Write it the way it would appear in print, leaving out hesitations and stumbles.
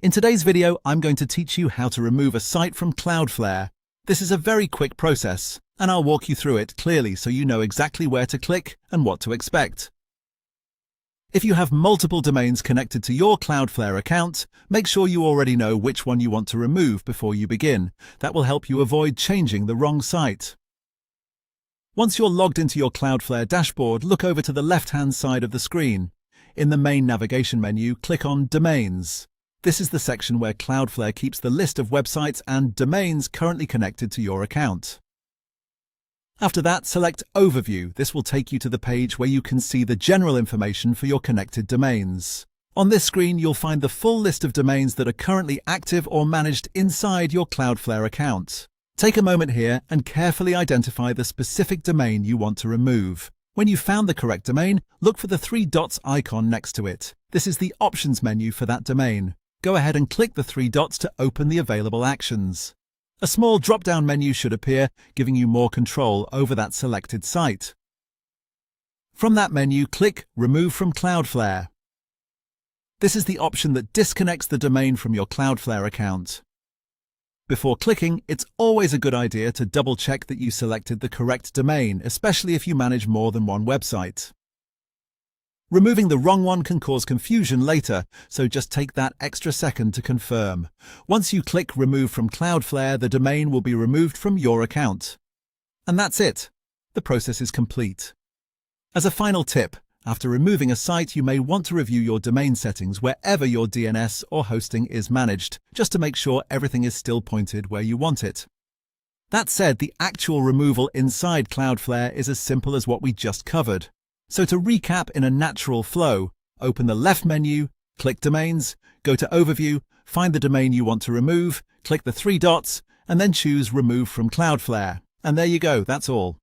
In today's video, I'm going to teach you how to remove a site from Cloudflare. This is a very quick process, and I'll walk you through it clearly so you know exactly where to click and what to expect. If you have multiple domains connected to your Cloudflare account, make sure you already know which one you want to remove before you begin. That will help you avoid changing the wrong site. Once you're logged into your Cloudflare dashboard, look over to the left-hand side of the screen. In the main navigation menu, click on Domains. This is the section where Cloudflare keeps the list of websites and domains currently connected to your account. After that, select Overview. This will take you to the page where you can see the general information for your connected domains. On this screen, you'll find the full list of domains that are currently active or managed inside your Cloudflare account. Take a moment here and carefully identify the specific domain you want to remove. When you've found the correct domain, look for the three dots icon next to it. This is the Options menu for that domain. Go ahead and click the three dots to open the available actions. A small drop-down menu should appear, giving you more control over that selected site. From that menu, click Remove from Cloudflare. This is the option that disconnects the domain from your Cloudflare account. Before clicking, it's always a good idea to double-check that you selected the correct domain, especially if you manage more than one website. Removing the wrong one can cause confusion later, so just take that extra second to confirm. Once you click Remove from Cloudflare, the domain will be removed from your account. And that's it. The process is complete. As a final tip, after removing a site, you may want to review your domain settings wherever your DNS or hosting is managed, just to make sure everything is still pointed where you want it. That said, the actual removal inside Cloudflare is as simple as what we just covered. So to recap in a natural flow, open the left menu, click Domains, go to Overview, find the domain you want to remove, click the three dots, and then choose Remove from Cloudflare. And there you go, that's all.